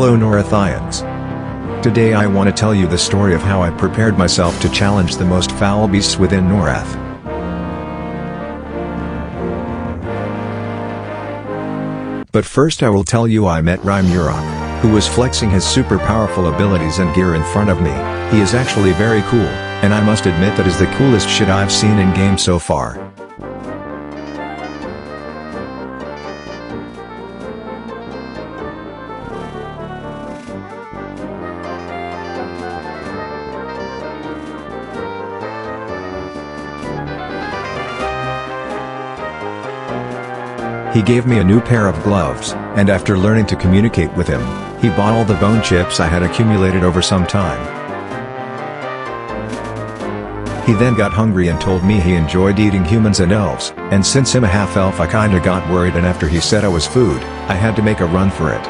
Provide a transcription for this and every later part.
Hello Norathians. Today I want to tell you the story of how I prepared myself to challenge the most foul beasts within Norath. But first I will tell you I met Ryok, who was flexing his super powerful abilities and gear in front of me. He is actually very cool, and I must admit that is the coolest shit I've seen in game so far. He gave me a new pair of gloves, and after learning to communicate with him, he bought all the bone chips I had accumulated over some time. He then got hungry and told me he enjoyed eating humans and elves, and since I'm a half-elf I kinda got worried, and after he said I was food, I had to make a run for it.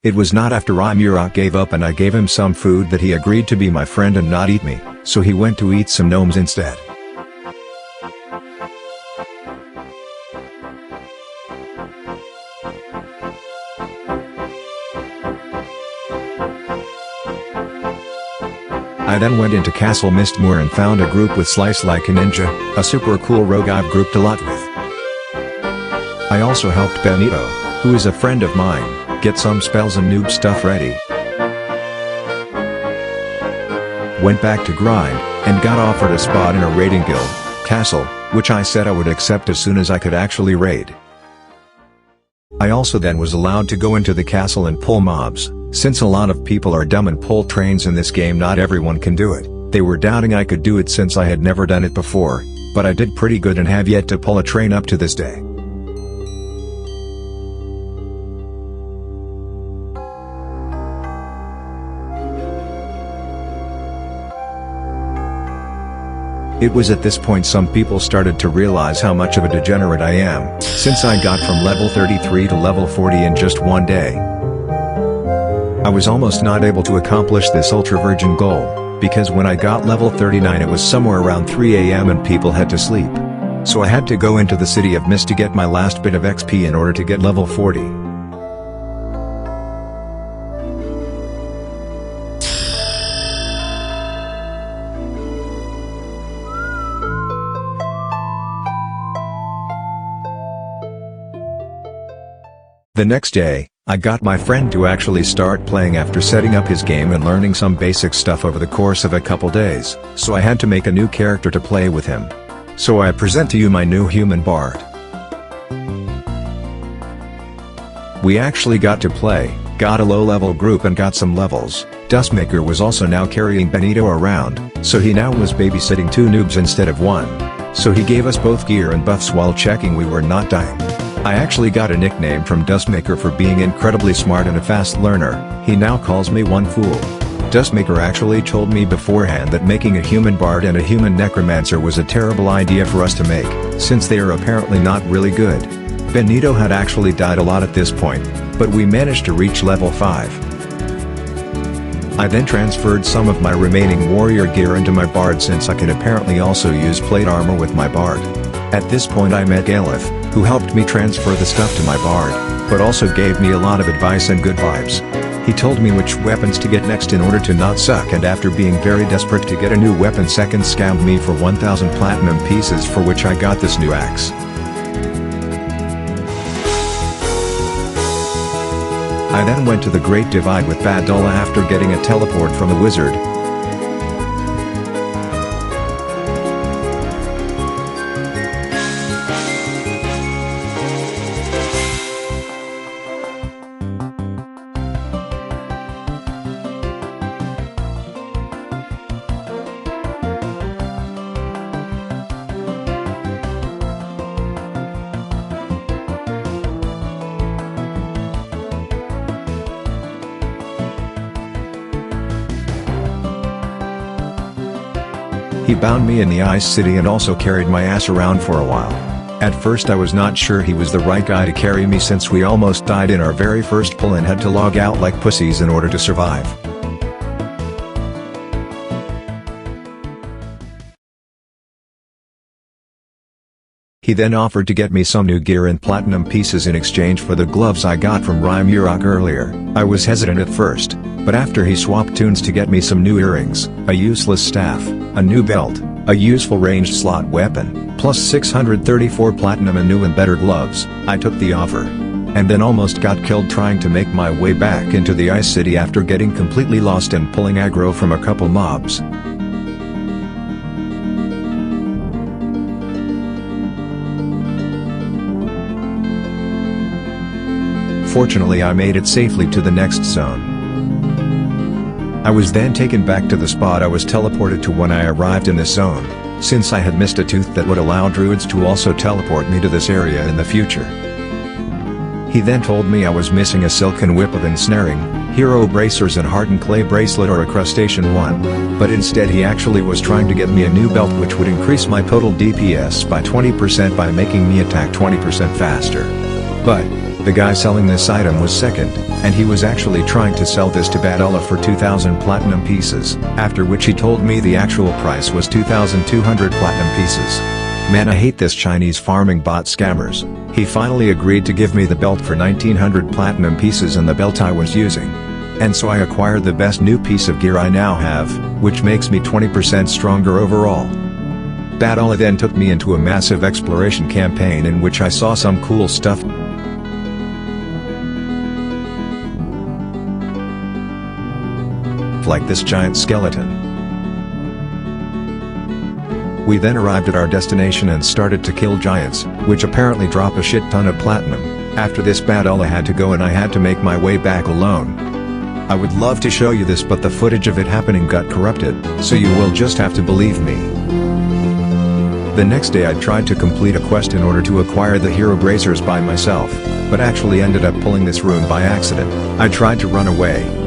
It was not after Ryok gave up and I gave him some food that he agreed to be my friend and not eat me, so he went to eat some gnomes instead. I then went into Castle Mistmoor and found a group with Slice like a ninja, a super cool rogue I've grouped a lot with. I also helped Benito, who is a friend of mine, get some spells and noob stuff ready. Went back to grind, and got offered a spot in a raiding guild, Castle, which I said I would accept as soon as I could actually raid. I also then was allowed to go into the castle and pull mobs. Since a lot of people are dumb and pull trains in this game, not everyone can do it. They were doubting I could do it since I had never done it before, but I did pretty good and have yet to pull a train up to this day. It was at this point some people started to realize how much of a degenerate I am, since I got from level 33 to level 40 in just one day. I was almost not able to accomplish this ultra virgin goal, because when I got level 39 it was somewhere around 3 AM and people had to sleep. So I had to go into the City of Mist to get my last bit of XP in order to get level 40. The next day, I got my friend to actually start playing after setting up his game and learning some basic stuff over the course of a couple days, so I had to make a new character to play with him. So I present to you my new human bard. We actually got to play, got a low-level group and got some levels. Dustmaker was also now carrying Benito around, so he now was babysitting two noobs instead of one. So he gave us both gear and buffs while checking we were not dying. I actually got a nickname from Dustmaker for being incredibly smart and a fast learner. He now calls me one fool. Dustmaker actually told me beforehand that making a human bard and a human necromancer was a terrible idea for us to make, since they are apparently not really good. Benito had actually died a lot at this point, but we managed to reach level 5. I then transferred some of my remaining warrior gear into my bard since I could apparently also use plate armor with my bard. At this point I met Galith, who helped me transfer the stuff to my bard, but also gave me a lot of advice and good vibes. He told me which weapons to get next in order to not suck, and after being very desperate to get a new weapon second scammed me for 1000 platinum pieces, for which I got this new axe. I then went to the Great Divide with Badula after getting a teleport from a wizard. He bound me in the Ice City and also carried my ass around for a while. At first I was not sure he was the right guy to carry me since we almost died in our very first pull and had to log out like pussies in order to survive. He then offered to get me some new gear and platinum pieces in exchange for the gloves I got from Ryok earlier. I was hesitant at first, but after he swapped tunes to get me some new earrings, a useless staff, a new belt, a useful ranged slot weapon, plus 634 platinum and new and better gloves, I took the offer. And then almost got killed trying to make my way back into the Ice City after getting completely lost and pulling aggro from a couple mobs. Fortunately I made it safely to the next zone. I was then taken back to the spot I was teleported to when I arrived in this zone, since I had missed a tooth that would allow druids to also teleport me to this area in the future. He then told me I was missing a silken whip of ensnaring, hero bracers and hardened clay bracelet or a crustacean one, but instead he actually was trying to get me a new belt which would increase my total DPS by 20% by making me attack 20% faster. But the guy selling this item was second, and he was actually trying to sell this to Badella for 2,000 platinum pieces, after which he told me the actual price was 2,200 platinum pieces. Man, I hate this Chinese farming bot scammers. He finally agreed to give me the belt for 1,900 platinum pieces and the belt I was using. And so I acquired the best new piece of gear I now have, which makes me 20% stronger overall. Badalla then took me into a massive exploration campaign in which I saw some cool stuff. Like this giant skeleton. We then arrived at our destination and started to kill giants, which apparently drop a shit ton of platinum. After this Badalla had to go and I had to make my way back alone. I would love to show you this but the footage of it happening got corrupted, so you will just have to believe me. The next day I tried to complete a quest in order to acquire the hero bracers by myself, but actually ended up pulling this room by accident. I tried to run away.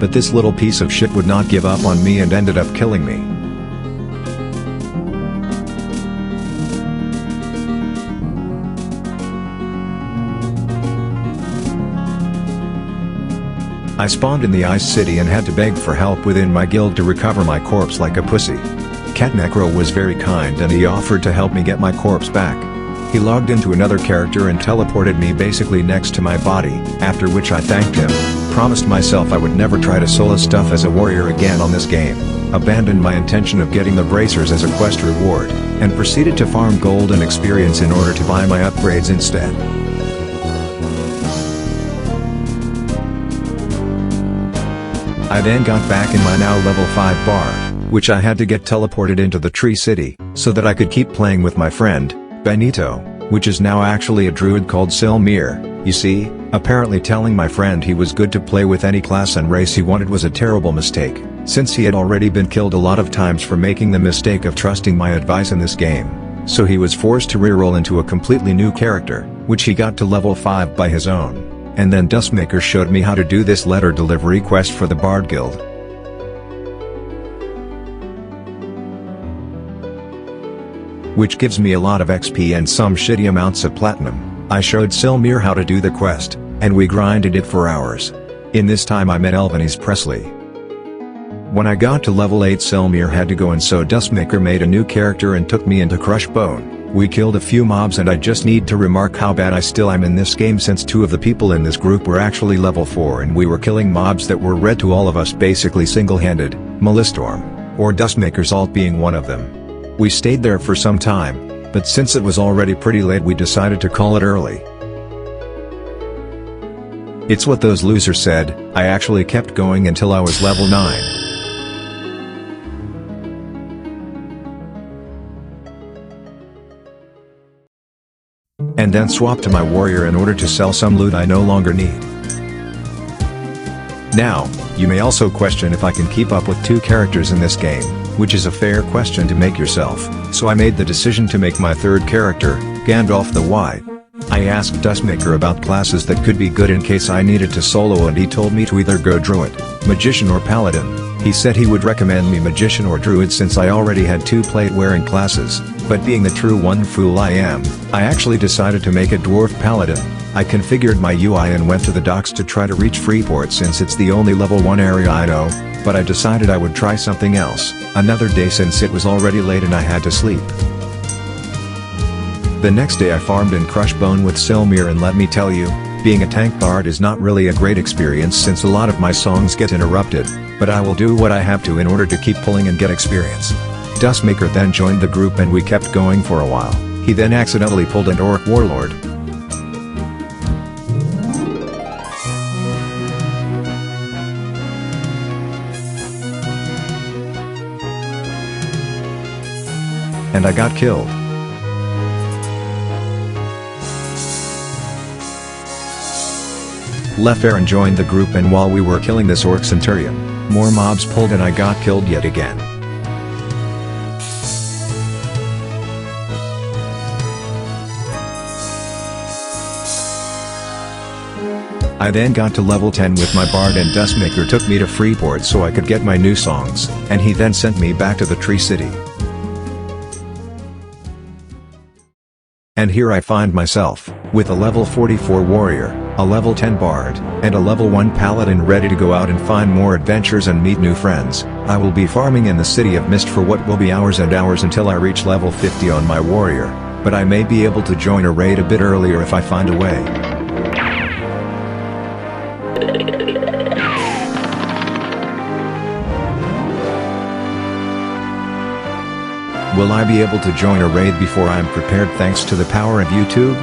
But this little piece of shit would not give up on me and ended up killing me. I spawned in the Ice City and had to beg for help within my guild to recover my corpse like a pussy. Cat Necro was very kind and he offered to help me get my corpse back. He logged into another character and teleported me basically next to my body, after which I thanked him, promised myself I would never try to solo stuff as a warrior again on this game, abandoned my intention of getting the bracers as a quest reward, and proceeded to farm gold and experience in order to buy my upgrades instead. I then got back in my now level 5 bar, which I had to get teleported into the Tree City, so that I could keep playing with my friend, Benito, which is now actually a druid called Silmir. You see, apparently telling my friend he was good to play with any class and race he wanted was a terrible mistake, since he had already been killed a lot of times for making the mistake of trusting my advice in this game. So he was forced to reroll into a completely new character, which he got to level 5 by his own. And then Dustmaker showed me how to do this letter delivery quest for the Bard Guild. Which gives me a lot of XP and some shitty amounts of platinum. I showed Silmir how to do the quest, and we grinded it for hours. In this time I met Elvanese Presley. When I got to level 8 Silmir had to go and so Dustmaker made a new character and took me into Crushbone. We killed a few mobs and I just need to remark how bad I still am in this game since 2 of the people in this group were actually level 4 and we were killing mobs that were red to all of us basically single-handed, Melistorm, or Dustmaker's ult being one of them. We stayed there for some time, but since it was already pretty late we decided to call it early. It's what those losers said, I actually kept going until I was level 9. And then swapped to my warrior in order to sell some loot I no longer need. Now, you may also question if I can keep up with 2 characters in this game, which is a fair question to make yourself, so I made the decision to make my 3rd character, Gandalf the White. I asked Dustmaker about classes that could be good in case I needed to solo, and he told me to either go Druid, Magician or Paladin. He said he would recommend me Magician or Druid since I already had 2 plate-wearing classes, but being the true one fool I am, I actually decided to make a Dwarf Paladin. I configured my UI and went to the docks to try to reach Freeport since it's the only level 1 area I know, but I decided I would try something else, another day since it was already late and I had to sleep. The next day I farmed in Crushbone with Silmir, and let me tell you, being a tank bard is not really a great experience since a lot of my songs get interrupted, but I will do what I have to in order to keep pulling and get experience. Dustmaker then joined the group and we kept going for a while. He then accidentally pulled an Orc Warlord. And I got killed. Left Aaron joined the group, and while we were killing this Orc Centurion, more mobs pulled and I got killed yet again. I then got to level 10 with my bard, and Dustmaker took me to Freeport so I could get my new songs, and he then sent me back to the Tree City. And here I find myself, with a level 44 warrior, a level 10 bard, and a level 1 paladin ready to go out and find more adventures and meet new friends. I will be farming in the City of Mist for what will be hours and hours until I reach level 50 on my warrior, but I may be able to join a raid a bit earlier if I find a way. Will I be able to join a raid before I am prepared thanks to the power of YouTube?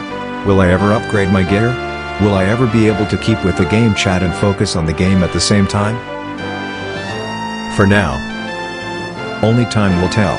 Will I ever upgrade my gear? Will I ever be able to keep with the game chat and focus on the game at the same time? For now, only time will tell.